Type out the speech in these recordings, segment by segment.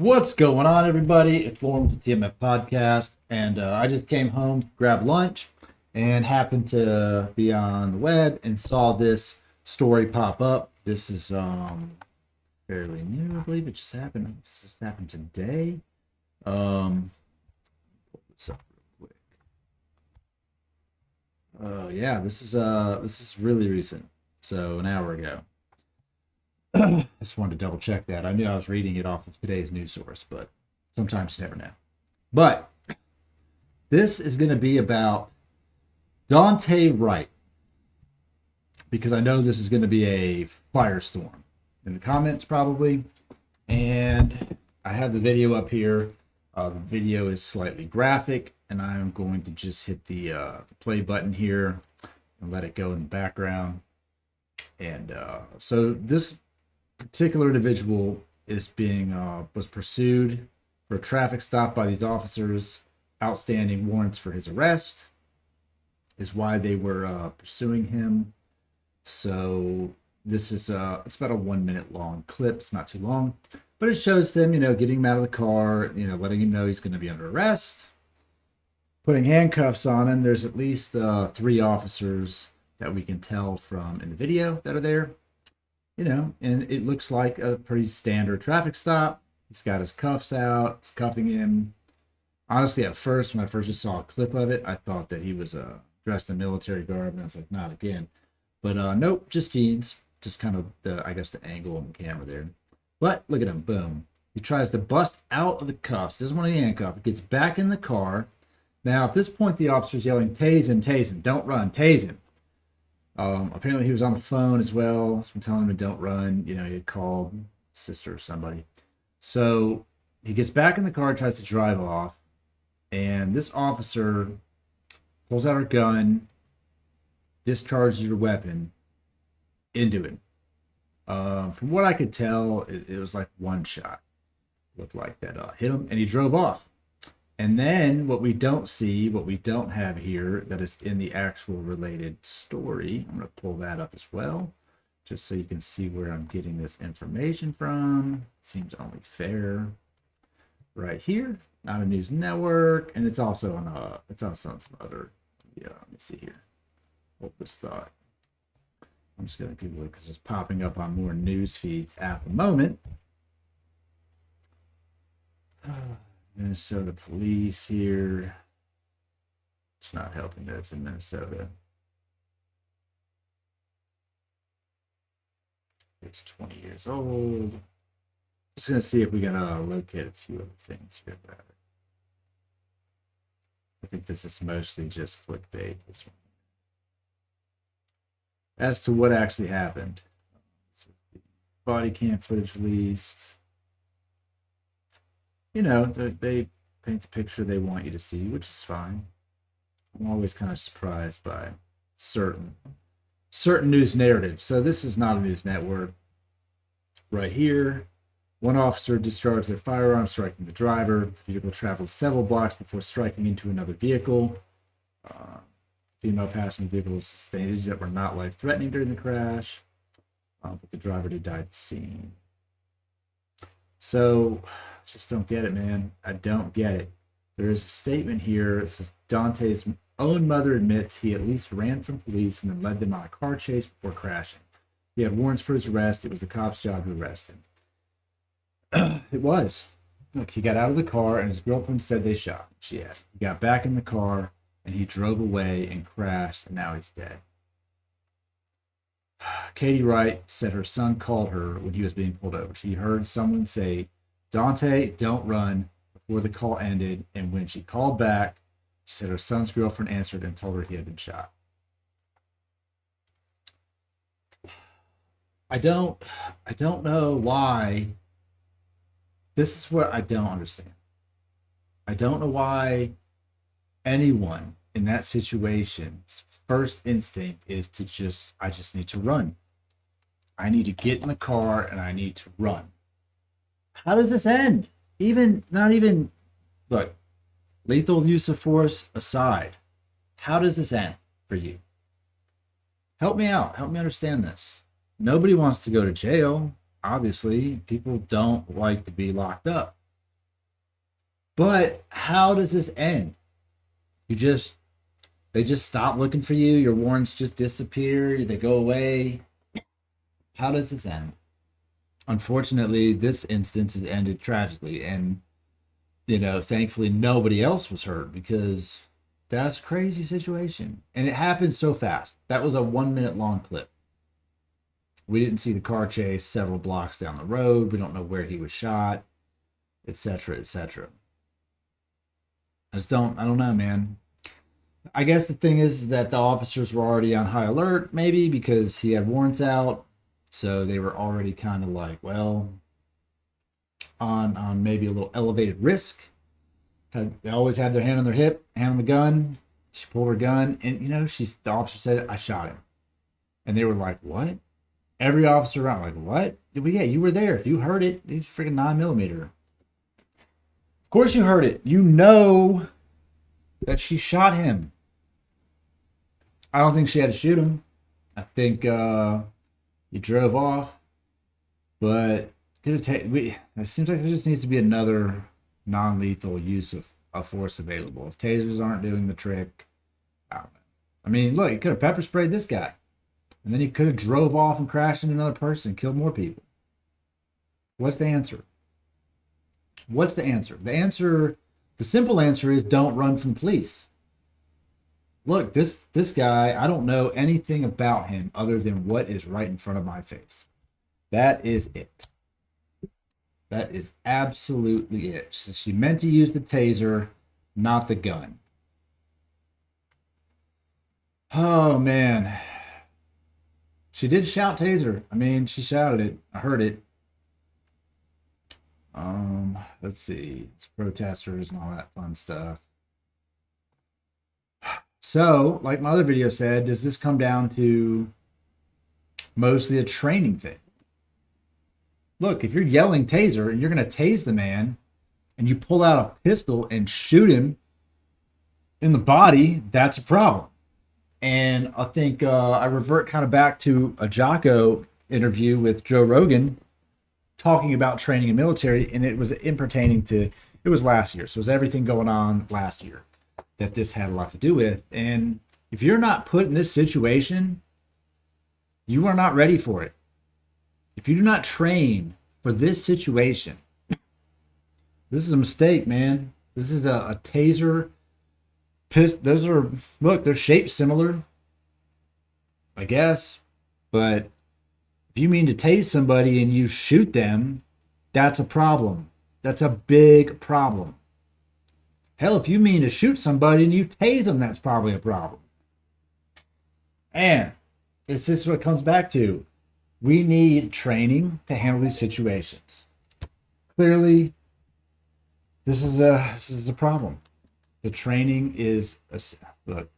What's going on, everybody? It's Lauren with the TMF podcast, and I just came home, grabbed lunch, and happened to be on the web and saw this story pop up. This is fairly new, I believe. It just happened. This just happened today. Pull this up real quick. Yeah, this is really recent. So an hour ago. I just wanted to double check that. I knew I was reading it off of today's news source, but sometimes you never know. But this is going to be about Daunte Wright, because I know this is going to be a firestorm in the comments probably. And I have the video up here. The video is slightly graphic, and I'm going to just hit the play button here and let it go in the background. And so this particular individual is being was pursued for a traffic stop by these officers. Outstanding warrants for his arrest is why they were pursuing him. So this is it's about a 1 minute long clip. It's not too long, but it shows them, getting him out of the car, letting him know he's going to be under arrest, putting handcuffs on him. There's at least 3 officers that we can tell from in the video that are there. And it looks like a pretty standard traffic stop. He's got his cuffs out. He's cuffing him. Honestly, at first, when I first just saw a clip of it, I thought that he was dressed in military garb, and I was like, not again. But nope, just jeans. Just kind of the angle on the camera there. But look at him, boom. He tries to bust out of the cuffs. Doesn't want to handcuff. He gets back in the car. Now, at this point, the officer's yelling, "Tase him, tase him, don't run, tase him." Apparently he was on the phone as well. So I'm telling him to don't run. He had called sister or somebody. So he gets back in the car, tries to drive off, and this officer pulls out her gun, discharges her weapon into him. From what I could tell, it was like one shot. Looked like that hit him, and he drove off. And then what we don't see, what we don't have here that is in the actual related story, I'm going to pull that up as well, just so you can see where I'm getting this information from. Seems only fair. Right here, not a news network, and it's also on some other. Yeah, let me see here. Hold this thought. I'm just going to Google it because it's popping up on more news feeds at the moment. Minnesota police here. It's not helping that it's in Minnesota. It's 20 years old. Just gonna see if we can locate a few other things here about it. I think this is mostly just clickbait. This one. As to what actually happened, so the body cam footage released. They paint the picture they want you to see, which is fine. I'm always kind of surprised by certain news narratives. So this is not a news network. Right here, one officer discharged their firearm, striking the driver. The vehicle traveled several blocks before striking into another vehicle. Female passenger vehicle sustained injuries that were not life-threatening during the crash, but the driver did die at the scene. So, just don't get it, man. I don't get it. There is a statement here. It says Dante's own mother admits he at least ran from police and then led them on a car chase before crashing. He had warrants for his arrest. It was the cop's job to arrest him. It was. Look, he got out of the car and his girlfriend said they shot him. She had. He got back in the car and he drove away and crashed, and now he's dead. Katie Wright said her son called her when he was being pulled over. She heard someone say, "Daunte, don't run," before the call ended, and when she called back, she said her son's girlfriend answered and told her he had been shot. I don't know why. This is what I don't understand. I don't know why anyone in that situation's first instinct is to I just need to run. I need to get in the car and I need to run. How does this end? Look, lethal use of force aside, how does this end for you? Help me out. Help me understand this. Nobody wants to go to jail. Obviously, people don't like to be locked up. But how does this end? You just they just stop looking for you. Your warrants just disappear. They go away. How does this end? Unfortunately, this instance has ended tragically, and thankfully nobody else was hurt because that's a crazy situation, and it happened so fast. That was a 1 minute long clip. We didn't see the car chase several blocks down the road. We don't know where he was shot, etc., etc. I don't know, man. I guess the thing is that the officers were already on high alert, maybe because he had warrants out. So they were already kind of like, well, on maybe a little elevated risk. They always have their hand on their hip, hand on the gun. She pulled her gun, and the officer said, "I shot him," and they were like, "What?" Every officer around like, "What?" Well, yeah, you were there. You heard it. It's freaking 9mm. Of course, you heard it. You know that she shot him. I don't think she had to shoot him. I think he drove off, but it seems like there just needs to be another non-lethal use of force available. If tasers aren't doing the trick, I don't know. I mean, look, he could have pepper sprayed this guy, and then he could have drove off and crashed into another person and killed more people. What's the answer? What's the answer? The simple answer is don't run from police. Look, this guy, I don't know anything about him other than what is right in front of my face. That is it. That is absolutely it. She meant to use the taser, not the gun. Oh, man. She did shout taser. I mean, she shouted it. I heard it. Let's see. It's protesters and all that fun stuff. So, like my other video said, does this come down to mostly a training thing? Look, if you're yelling taser and you're going to tase the man and you pull out a pistol and shoot him in the body, that's a problem. And I think I revert kind of back to a Jocko interview with Joe Rogan talking about training in military, and it was pertaining to, it was last year. So it was everything going on last year that this had a lot to do with. And if you're not put in this situation, you are not ready for it. If you do not train for this situation, this is a mistake, man. This is a taser. Those are, look, they're shaped similar, I guess. But if you mean to tase somebody and you shoot them, that's a problem. That's a big problem. Hell, if you mean to shoot somebody and you tase them, that's probably a problem. And it's this what it comes back to. We need training to handle these situations. Clearly, this is a problem. The training is look.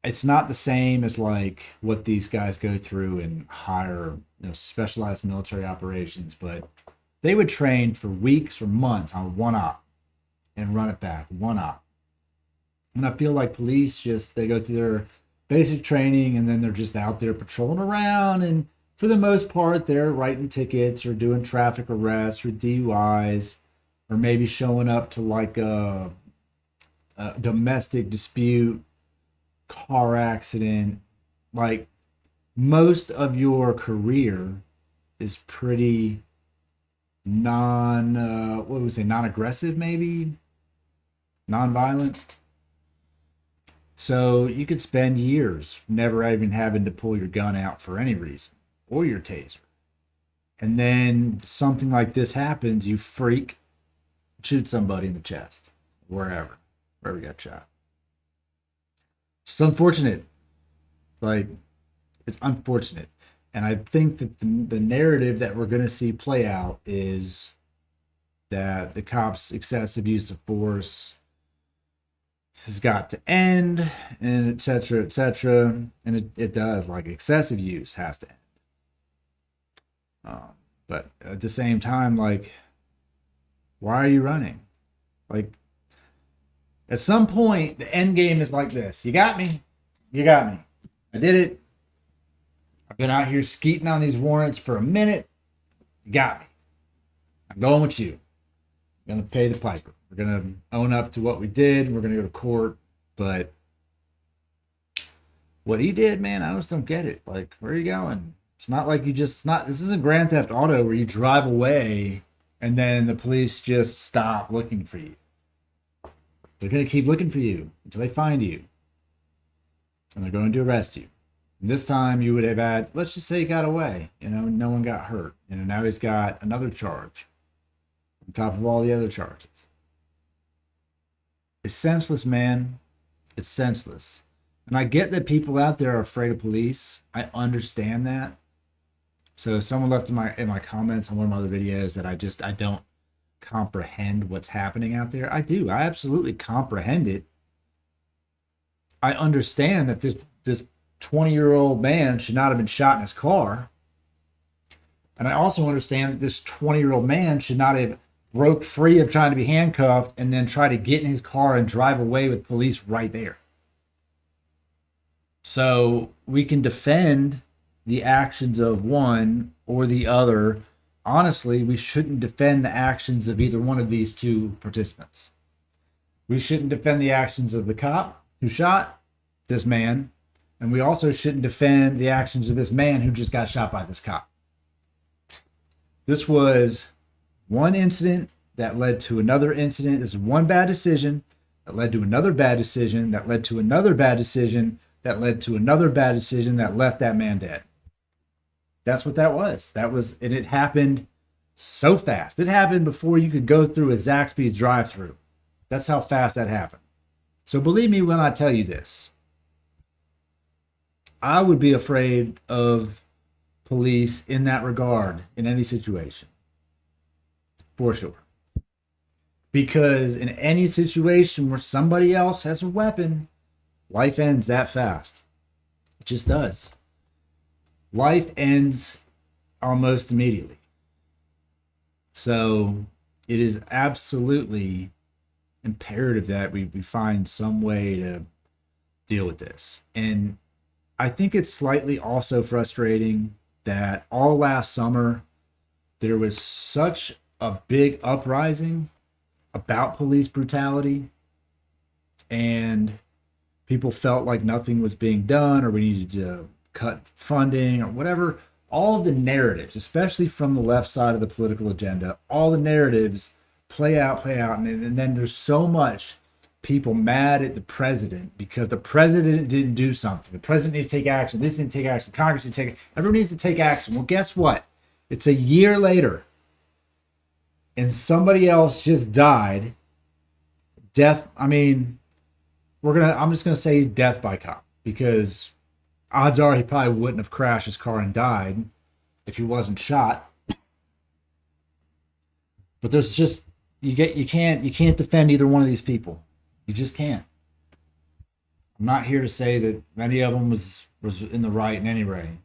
It's not the same as like what these guys go through in higher, specialized military operations, but they would train for weeks or months on one op and run it back, one op. And I feel like police they go through their basic training and then they're just out there patrolling around, and for the most part they're writing tickets or doing traffic arrests or DUIs, or maybe showing up to like a domestic dispute, car accident. Like, most of your career is pretty non-aggressive, maybe non-violent. So you could spend years never even having to pull your gun out for any reason, or your taser. And then something like this happens, you freak, shoot somebody in the chest, wherever you got shot. It's unfortunate. Like, it's unfortunate. And I think that the narrative that we're going to see play out is that the cops' excessive use of force has got to end, and et cetera, et cetera. And it does. Like, excessive use has to end. But at the same time, like, why are you running? Like, at some point, the end game is like this. You got me. You got me. I did it. I've been out here skeeting on these warrants for a minute. You got me. I'm going with you. We're gonna pay the piper. We're gonna own up to what we did. We're gonna go to court. But what he did, man, I just don't get it. Like, where are you going? It's not like you just not. This isn't Grand Theft Auto where you drive away and then the police just stop looking for you. They're gonna keep looking for you until they find you, and they're going to arrest you. And this time, you would have had. Let's just say he got away. No one got hurt. Now he's got another charge on top of all the other charges. It's senseless, man. It's senseless. And I get that people out there are afraid of police. I understand that. So someone left in my comments on one of my other videos that I don't comprehend what's happening out there. I do. I absolutely comprehend it. I understand that this 20-year-old man should not have been shot in his car. And I also understand that this 20-year-old man should not have broke free of trying to be handcuffed and then try to get in his car and drive away with police right there. So we can defend the actions of one or the other. Honestly, we shouldn't defend the actions of either one of these two participants. We shouldn't defend the actions of the cop who shot this man, and we also shouldn't defend the actions of this man who just got shot by this cop. This was one incident that led to another incident. This is one bad decision that led to another bad decision that led to another bad decision that led to another bad decision that left that man dead. That's what that was. And it happened so fast. It happened before you could go through a Zaxby's drive-thru. That's how fast that happened. So believe me when I tell you this. I would be afraid of police in that regard in any situation. For sure. Because in any situation where somebody else has a weapon, life ends that fast. It just does. Life ends almost immediately. So it is absolutely imperative that we find some way to deal with this. And I think it's slightly also frustrating that all last summer there was such a big uprising about police brutality, and people felt like nothing was being done, or we needed to cut funding or whatever. All of the narratives, especially from the left side of the political agenda, all the narratives play out, and then there's so much people mad at the president because the president didn't do something. The president needs to take action. This didn't take action. Congress didn't take it. Everyone needs to take action. Well, guess what? It's a year later, and somebody else just died. Death. I mean, I'm just gonna say he's death by cop, because odds are he probably wouldn't have crashed his car and died if he wasn't shot. But there's just you can't defend either one of these people. You just can't. I'm not here to say that any of them was in the right in any way.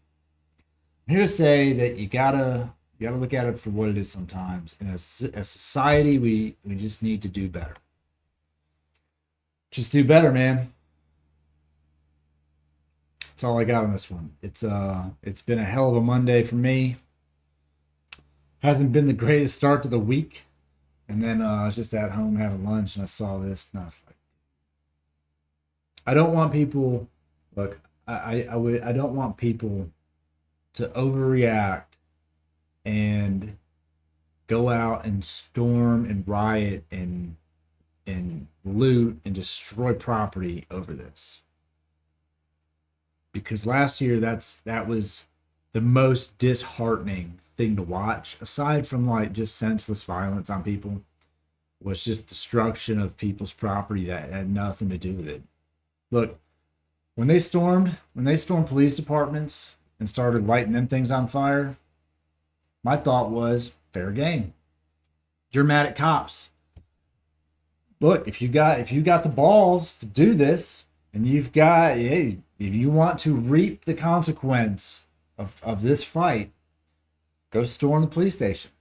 I'm here to say that you gotta look at it for what it is sometimes. And as a society, we just need to do better. Just do better, man. That's all I got on this one. It's been a hell of a Monday for me. Hasn't been the greatest start to the week. And then I was just at home having lunch and I saw this and I was like, I don't want people, look, I don't want people to overreact and go out and storm and riot and loot and destroy property over this. Because last year that was the most disheartening thing to watch, aside from like just senseless violence on people, was just destruction of people's property that had nothing to do with it. Look, when they stormed police departments and started lighting them things on fire, my thought was fair game. You're mad at cops. Look, if you got the balls to do this, and if you want to reap the consequence of this fight, go storm the police station.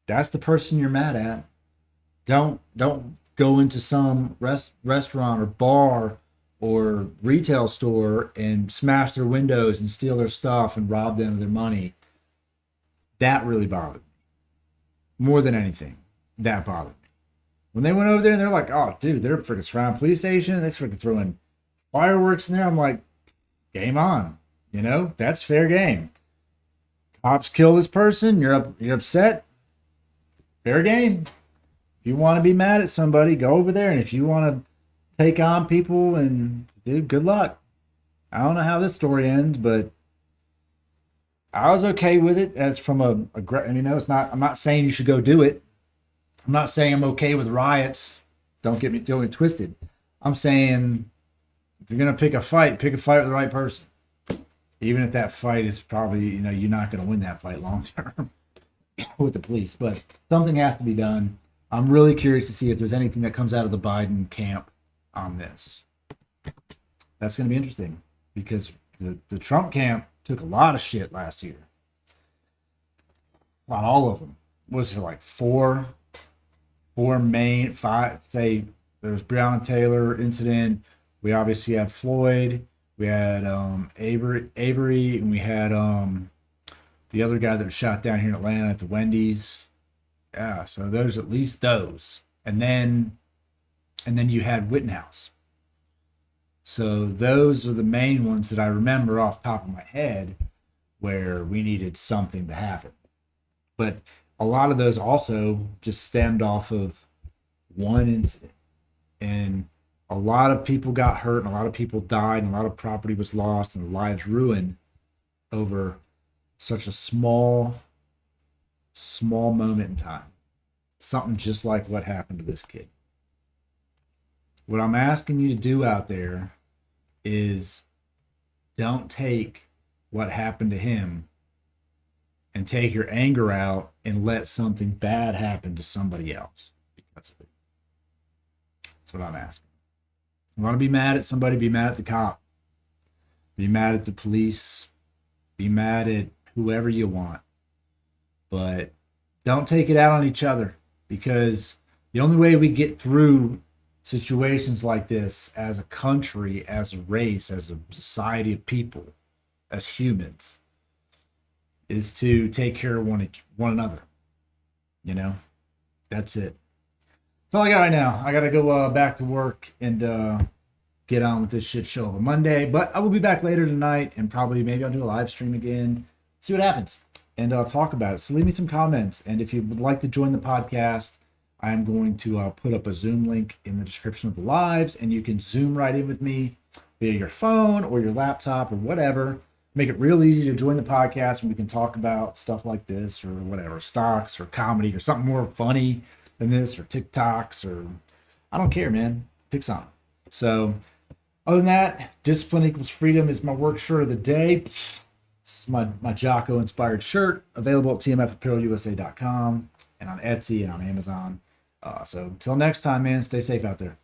That's the person you're mad at. Don't go into some restaurant or bar or retail store and smash their windows and steal their stuff and rob them of their money. That really bothered me more than anything. That bothered me. When they went over there and they're like, oh, dude, they're freaking surrounding police station. They freaking throwing fireworks in there. I'm like, game on. You know, that's fair game. Cops kill this person. You're upset. Fair game. If you want to be mad at somebody, go over there. And if you want to take on people, and dude, good luck. I don't know how this story ends, but I was okay with it as from it's not, I'm not saying you should go do it. I'm not saying I'm okay with riots. Don't get me twisted. I'm saying if you're going to pick a fight with the right person. Even if that fight is probably, you're not going to win that fight long term with the police, but something has to be done. I'm really curious to see if there's anything that comes out of the Biden camp on this. That's going to be interesting because the Trump camp took a lot of shit last year. Not all of them. Was there like five, say there was Breonna Taylor incident. We obviously had Floyd. We had Avery, and we had the other guy that was shot down here in Atlanta at the Wendy's. Yeah, so there's at least those. And then you had Wittenhouse. So those are the main ones that I remember off the top of my head where we needed something to happen. But a lot of those also just stemmed off of one incident. And a lot of people got hurt, and a lot of people died, and a lot of property was lost, and lives ruined over such a small moment in time. Something just like what happened to this kid. What I'm asking you to do out there is don't take what happened to him and take your anger out and let something bad happen to somebody else because of it. That's what I'm asking. You want to be mad at somebody, be mad at the cop. Be mad at the police. Be mad at whoever you want. But don't take it out on each other, because the only way we get through situations like this as a country, as a race, as a society of people, as humans, is to take care of one another. That's it. That's all I got right now. I got to go back to work and get on with this shit show of a Monday. But I will be back later tonight, and probably maybe I'll do a live stream again. See what happens. And I'll talk about it. So leave me some comments. And if you would like to join the podcast, I'm going to put up a Zoom link in the description of the lives, and you can Zoom right in with me via your phone or your laptop or whatever. Make it real easy to join the podcast, and we can talk about stuff like this or whatever, stocks or comedy or something more funny than this, or TikToks, or I don't care, man. Pick something. So other than that, discipline equals freedom is my work shirt of the day. This is my Jocko inspired shirt, available at tmfapparelusa.com and on Etsy and on Amazon. So until next time, man, stay safe out there.